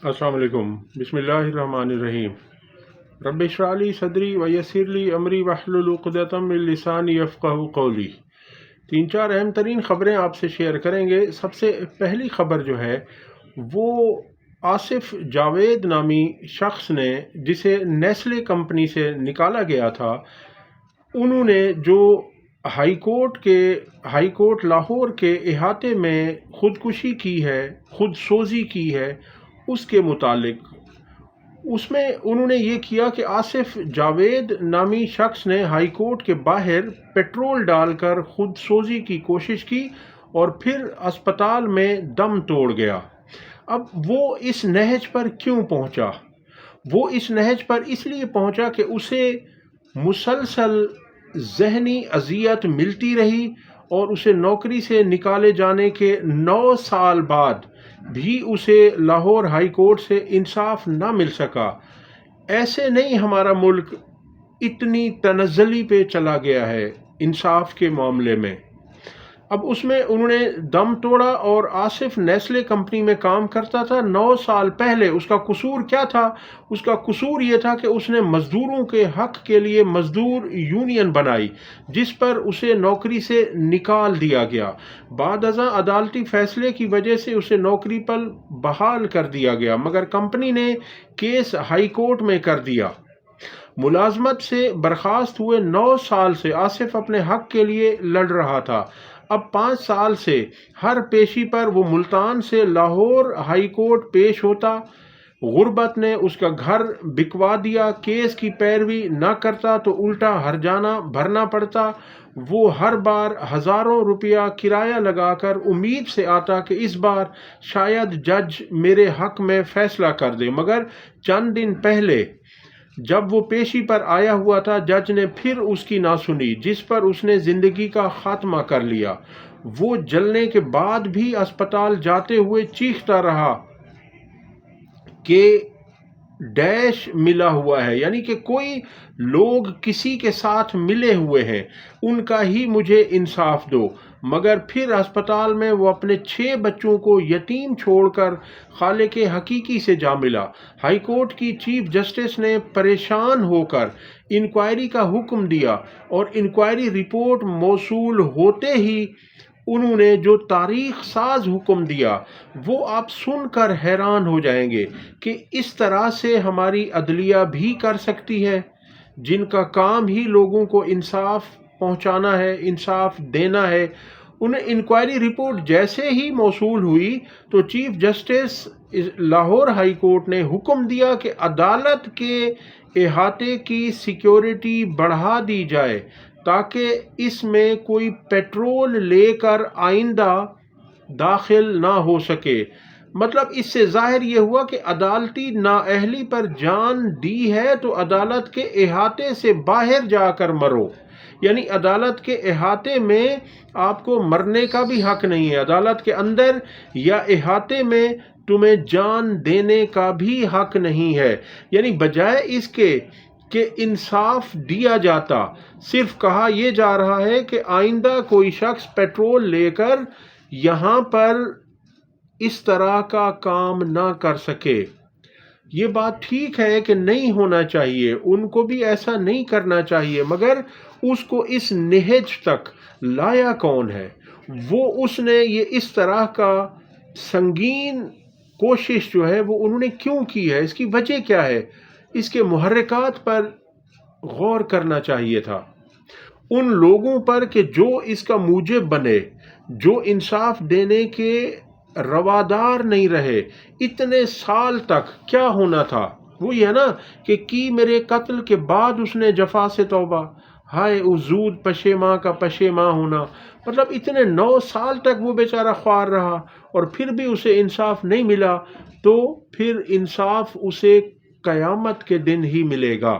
السلام علیکم۔ بسم اللہ الرحمن الرحیم۔ رب اشرح لی صدری ویسر لی امری واحلل عقدۃ من لسانی یفقہوا قولی۔ تین چار اہم ترین خبریں آپ سے شیئر کریں گے۔ سب سے پہلی خبر جو ہے وہ آصف جاوید نامی شخص نے، جسے نیسلے کمپنی سے نکالا گیا تھا، انہوں نے جو ہائی کورٹ لاہور کے احاطے میں خودکشی کی ہے، خود سوزی کی ہے، اس کے متعلق اس میں انہوں نے یہ کیا کہ آصف جاوید نامی شخص نے ہائی کورٹ کے باہر پیٹرول ڈال کر خود سوزی کی کوشش کی اور پھر اسپتال میں دم توڑ گیا۔ اب وہ اس نہج پر کیوں پہنچا؟ وہ اس نہج پر اس لیے پہنچا کہ اسے مسلسل ذہنی اذیت ملتی رہی اور اسے نوکری سے نکالے جانے کے 9 سال بعد بھی اسے لاہور ہائی کورٹ سے انصاف نہ مل سکا۔ ایسے نہیں ہمارا ملک اتنی تنزلی پہ چلا گیا ہے انصاف کے معاملے میں۔ اب اس میں انہوں نے دم توڑا، اور آصف نیسلے کمپنی میں کام کرتا تھا 9 سال پہلے۔ اس کا قصور کیا تھا؟ اس کا قصور یہ تھا کہ اس نے مزدوروں کے حق کے لیے مزدور یونین بنائی، جس پر اسے نوکری سے نکال دیا گیا۔ بعد ازاں عدالتی فیصلے کی وجہ سے اسے نوکری پر بحال کر دیا گیا، مگر کمپنی نے کیس ہائی کورٹ میں کر دیا۔ ملازمت سے برخاست ہوئے 9 سال سے آصف اپنے حق کے لیے لڑ رہا تھا۔ اب 5 سال سے ہر پیشی پر وہ ملتان سے لاہور ہائی کورٹ پیش ہوتا۔ غربت نے اس کا گھر بکوا دیا۔ کیس کی پیروی نہ کرتا تو الٹا ہرجانہ بھرنا پڑتا۔ وہ ہر بار ہزاروں روپیہ کرایہ لگا کر امید سے آتا کہ اس بار شاید جج میرے حق میں فیصلہ کر دے، مگر چند دن پہلے جب وہ پیشی پر آیا ہوا تھا، جج نے پھر اس کی نہ سنی، جس پر اس نے زندگی کا خاتمہ کر لیا۔ وہ جلنے کے بعد بھی اسپتال جاتے ہوئے چیختا رہا کہ ڈیش ملا ہوا ہے، یعنی کہ کوئی لوگ کسی کے ساتھ ملے ہوئے ہیں، ان کا ہی مجھے انصاف دو۔ مگر پھر اسپتال میں وہ اپنے 6 بچوں کو یتیم چھوڑ کر خالق حقیقی سے جا ملا۔ ہائی کورٹ کی چیف جسٹس نے پریشان ہو کر انکوائری کا حکم دیا، اور انکوائری رپورٹ موصول ہوتے ہی انہوں نے جو تاریخ ساز حکم دیا وہ آپ سن کر حیران ہو جائیں گے کہ اس طرح سے ہماری عدلیہ بھی کر سکتی ہے، جن کا کام ہی لوگوں کو انصاف پہنچانا ہے، انصاف دینا ہے۔ انہیں انکوائری رپورٹ جیسے ہی موصول ہوئی تو chief justice Lahore high court نے حکم دیا کہ عدالت کے احاطے کی سیکیورٹی بڑھا دی جائے تاکہ اس میں کوئی پیٹرول لے کر آئندہ داخل نہ ہو سکے۔ مطلب اس سے ظاہر یہ ہوا کہ عدالتی نااہلی پر جان دی ہے تو عدالت کے احاطے سے باہر جا کر مرو، یعنی عدالت کے احاطے میں آپ کو مرنے کا بھی حق نہیں ہے، عدالت کے اندر یا احاطے میں تمہیں جان دینے کا بھی حق نہیں ہے۔ یعنی بجائے اس کے کہ انصاف دیا جاتا، صرف کہا یہ جا رہا ہے کہ آئندہ کوئی شخص پیٹرول لے کر یہاں پر اس طرح کا کام نہ کر سکے۔ یہ بات ٹھیک ہے کہ نہیں ہونا چاہیے، ان کو بھی ایسا نہیں کرنا چاہیے، مگر اس کو اس نہج تک لایا کون ہے؟ وہ اس نے یہ اس طرح کا سنگین کوشش جو ہے وہ انہوں نے کیوں کی ہے؟ اس کی وجہ کیا ہے؟ اس کے محرکات پر غور کرنا چاہیے تھا، ان لوگوں پر کہ جو اس کا موجب بنے، جو انصاف دینے کے روادار نہیں رہے اتنے سال تک۔ کیا ہونا تھا؟ وہ یہ نا کہ کی میرے قتل کے بعد اس نے جفا سے توبہ، ہائے اس زود پشیماں کا پشیماں ہونا۔ مطلب اتنے 9 سال تک وہ بیچارہ خوار رہا اور پھر بھی اسے انصاف نہیں ملا، تو پھر انصاف اسے قیامت کے دن ہی ملے گا۔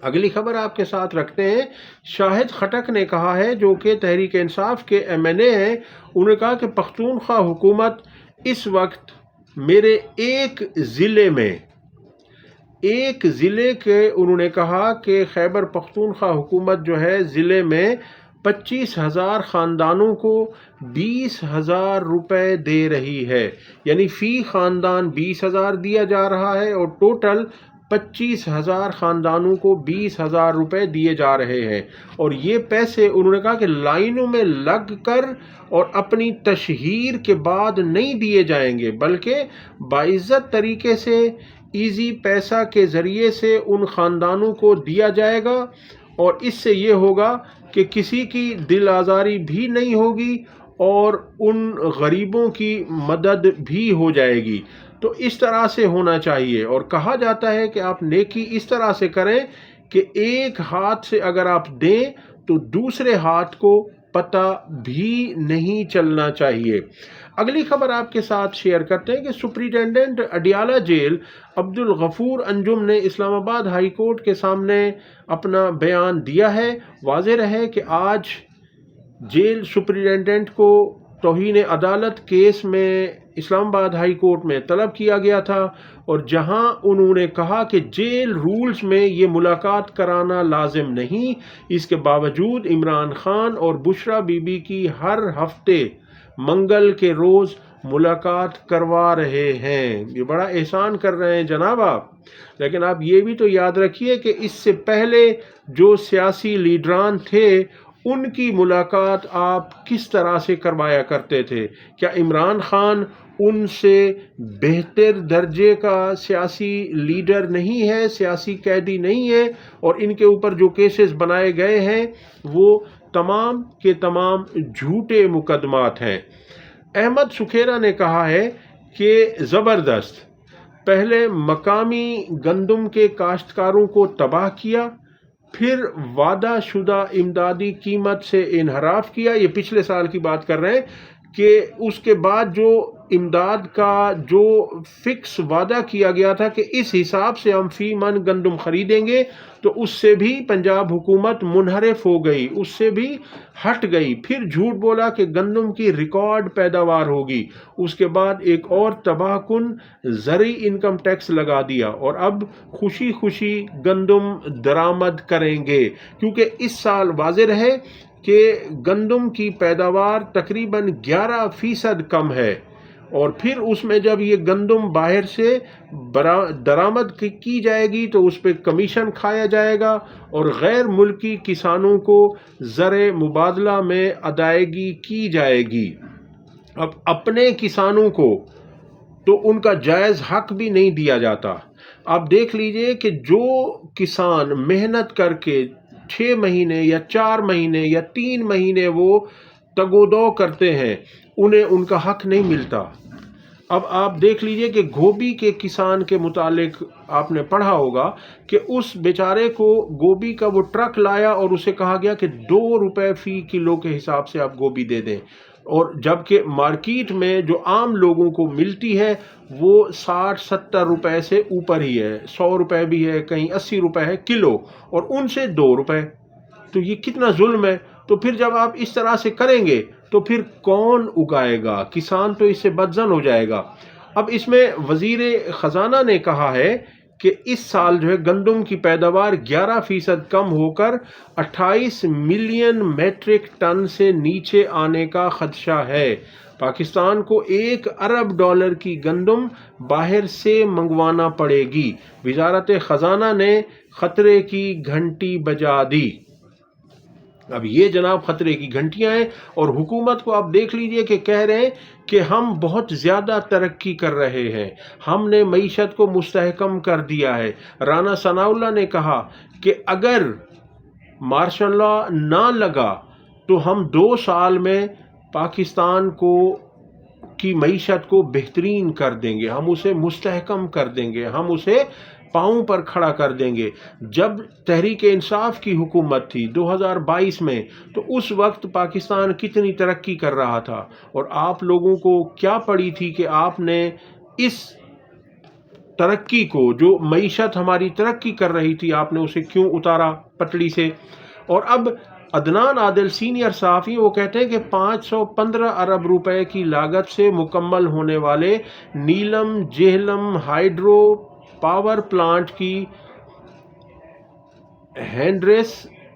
اگلی خبر آپ کے ساتھ رکھتے ہیں۔ شاہد خٹک نے کہا ہے، جو کہ تحریک انصاف کے MNA ہیں، انہوں نے کہا کہ پختونخوا حکومت اس وقت میرے ایک ضلع کے انہوں نے کہا کہ خیبر پختونخوا حکومت جو ہے ضلع میں 25,000 خاندانوں کو 20,000 روپے دے رہی ہے، یعنی فی خاندان 20,000 دیا جا رہا ہے اور ٹوٹل 25,000 خاندانوں کو 20,000 روپے دیے جا رہے ہیں۔ اور یہ پیسے انہوں نے کہا کہ لائنوں میں لگ کر اور اپنی تشہیر کے بعد نہیں دیے جائیں گے، بلکہ باعزت طریقے سے ایزی پیسہ کے ذریعے سے ان خاندانوں کو دیا جائے گا، اور اس سے یہ ہوگا کہ کسی کی دل آزاری بھی نہیں ہوگی اور ان غریبوں کی مدد بھی ہو جائے گی۔ تو اس طرح سے ہونا چاہیے، اور کہا جاتا ہے کہ آپ نیکی اس طرح سے کریں کہ ایک ہاتھ سے اگر آپ دیں تو دوسرے ہاتھ کو پتہ بھی نہیں چلنا چاہیے۔ اگلی خبر آپ کے ساتھ شیئر کرتے ہیں کہ سپرنٹینڈنٹ اڈیالہ جیل عبدالغفور انجم نے اسلام آباد ہائی کورٹ کے سامنے اپنا بیان دیا ہے۔ واضح رہے کہ آج جیل سپرنٹینڈنٹ کو توہین عدالت کیس میں اسلام آباد ہائی کورٹ میں طلب کیا گیا تھا، اور جہاں انہوں نے کہا کہ جیل رولز میں یہ ملاقات کرانا لازم نہیں، اس کے باوجود عمران خان اور بشرا بی بی کی ہر ہفتے منگل کے روز ملاقات کروا رہے ہیں۔ یہ بڑا احسان کر رہے ہیں جناب آپ، لیکن آپ یہ بھی تو یاد رکھیے کہ اس سے پہلے جو سیاسی لیڈران تھے ان کی ملاقات آپ کس طرح سے کروایا کرتے تھے؟ کیا عمران خان ان سے بہتر درجے کا سیاسی لیڈر نہیں ہے، سیاسی قیدی نہیں ہے؟ اور ان کے اوپر جو کیسز بنائے گئے ہیں وہ تمام کے تمام جھوٹے مقدمات ہیں۔ احمد سکھیرا نے کہا ہے کہ زبردست، پہلے مقامی گندم کے کاشتکاروں کو تباہ کیا، پھر وعدہ شدہ امدادی قیمت سے انحراف کیا، یہ پچھلے سال کی بات کر رہے ہیں، کہ اس کے بعد جو امداد کا جو فکس وعدہ کیا گیا تھا کہ اس حساب سے ہم فی من گندم خریدیں گے، تو اس سے بھی پنجاب حکومت منحرف ہو گئی، اس سے بھی ہٹ گئی، پھر جھوٹ بولا کہ گندم کی ریکارڈ پیداوار ہوگی، اس کے بعد ایک اور تباہ کن زرعی انکم ٹیکس لگا دیا، اور اب خوشی خوشی گندم درآمد کریں گے، کیونکہ اس سال واضح رہے کہ گندم کی پیداوار تقریباً 11% کم ہے، اور پھر اس میں جب یہ گندم باہر سے درآمد کی جائے گی تو اس پہ کمیشن کھایا جائے گا، اور غیر ملکی کسانوں کو زر مبادلہ میں ادائیگی کی جائے گی۔ اب اپنے کسانوں کو تو ان کا جائز حق بھی نہیں دیا جاتا۔ آپ دیکھ لیجئے کہ جو کسان محنت کر کے 6 مہینے یا 4 مہینے یا 3 مہینے وہ تگودو کرتے ہیں، انہیں ان کا حق نہیں ملتا۔ اب آپ دیکھ لیجئے کہ گوبھی کے کسان کے متعلق آپ نے پڑھا ہوگا کہ اس بیچارے کو گوبھی کا وہ ٹرک لایا اور اسے کہا گیا کہ 2 روپے فی کلو کے حساب سے آپ گوبھی دے دیں، اور جبکہ مارکیٹ میں جو عام لوگوں کو ملتی ہے وہ 60-70 روپے سے اوپر ہی ہے، 100 روپے بھی ہے، کہیں 80 روپے ہے کلو، اور ان سے 2 روپے، تو یہ کتنا ظلم ہے۔ تو پھر جب آپ اس طرح سے کریں گے تو پھر کون اگائے گا؟ کسان تو اس سے بدزن ہو جائے گا۔ اب اس میں وزیر خزانہ نے کہا ہے کہ اس سال جو ہے گندم کی پیداوار 11% کم ہو کر 28 ملین میٹرک ٹن سے نیچے آنے کا خدشہ ہے۔ پاکستان کو $1 ارب کی گندم باہر سے منگوانا پڑے گی۔ وزارت خزانہ نے خطرے کی گھنٹی بجا دی۔ اب یہ جناب خطرے کی گھنٹیاں ہیں، اور حکومت کو آپ دیکھ لیجئے کہ کہہ رہے ہیں کہ ہم بہت زیادہ ترقی کر رہے ہیں، ہم نے معیشت کو مستحکم کر دیا ہے۔ رانا ثناء اللہ نے کہا کہ اگر مارشل لا نہ لگا تو ہم 2 سال میں پاکستان کی معیشت کو بہترین کر دیں گے، ہم اسے مستحکم کر دیں گے، ہم اسے پاؤں پر کھڑا کر دیں گے۔ جب تحریک انصاف کی حکومت تھی 2022 میں، تو اس وقت پاکستان کتنی ترقی کر رہا تھا، اور آپ لوگوں کو کیا پڑی تھی کہ آپ نے اس ترقی کو، جو معیشت ہماری ترقی کر رہی تھی، آپ نے اسے کیوں اتارا پٹڑی سے؟ اور اب عدنان عادل سینئر صحافی وہ کہتے ہیں کہ 515 ارب روپے کی لاگت سے مکمل ہونے والے نیلم جہلم ہائیڈرو پاور پلانٹ کی ہینڈریس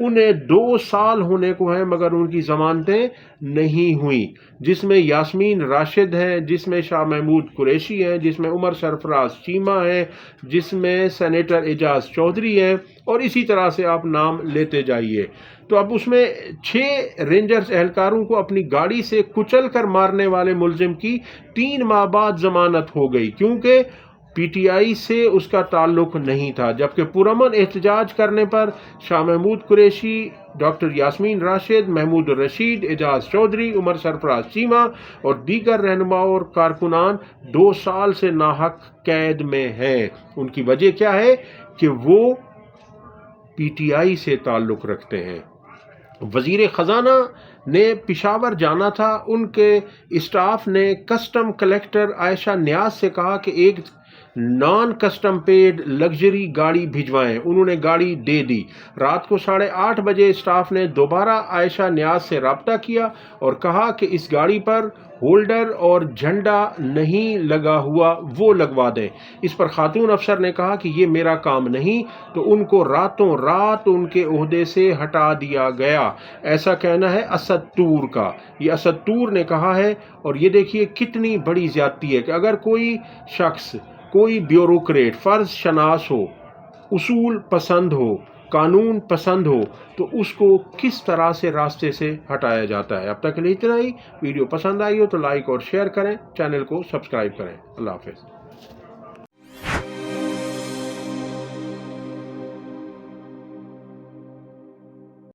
انہیں 2 سال ہونے کو ہیں مگر ان کی ضمانتیں نہیں ہوئیں، جس میں یاسمین راشد ہیں، جس میں شاہ محمود قریشی ہیں، جس میں عمر سرفراز چیمہ ہیں، جس میں سینیٹر اعجاز چودھری ہیں، اور اسی طرح سے آپ نام لیتے جائیے۔ تو اب اس میں 6 رینجرز اہلکاروں کو اپنی گاڑی سے کچل کر مارنے والے ملزم کی 3 ماہ بعد ضمانت ہو گئی، کیونکہ پی ٹی آئی سے اس کا تعلق نہیں تھا، جبکہ پرامن احتجاج کرنے پر شاہ محمود قریشی، ڈاکٹر یاسمین راشد، محمود الرشید، اعجاز چودھری، عمر سرفراز چیمہ اور دیگر رہنماؤں اور کارکنان 2 سال سے ناحق قید میں ہیں۔ ان کی وجہ کیا ہے کہ وہ پی ٹی آئی سے تعلق رکھتے ہیں۔ وزیر خزانہ نے پشاور جانا تھا، ان کے اسٹاف نے کسٹم کلیکٹر عائشہ نیاز سے کہا کہ ایک نان کسٹم پیڈ لگژری گاڑی بھجوائیں، انہوں نے گاڑی دے دی۔ رات کو 8:30 بجے اسٹاف نے دوبارہ عائشہ نیاز سے رابطہ کیا اور کہا کہ اس گاڑی پر ہولڈر اور جھنڈا نہیں لگا ہوا، وہ لگوا دیں۔ اس پر خاتون افسر نے کہا کہ یہ میرا کام نہیں، تو ان کو راتوں رات ان کے عہدے سے ہٹا دیا گیا۔ ایسا کہنا ہے اسد طور کا، یہ اسد طور نے کہا ہے۔ اور یہ دیکھیے کتنی بڑی زیادتی ہے کہ اگر کوئی شخص، کوئی بیوروکریٹ فرض شناس ہو، اصول پسند ہو، قانون پسند ہو، تو اس کو کس طرح سے راستے سے ہٹایا جاتا ہے۔ اب تک کے لیے اتنا ہی۔ ویڈیو پسند آئی ہو تو لائک اور شیئر کریں، چینل کو سبسکرائب کریں۔ اللہ حافظ۔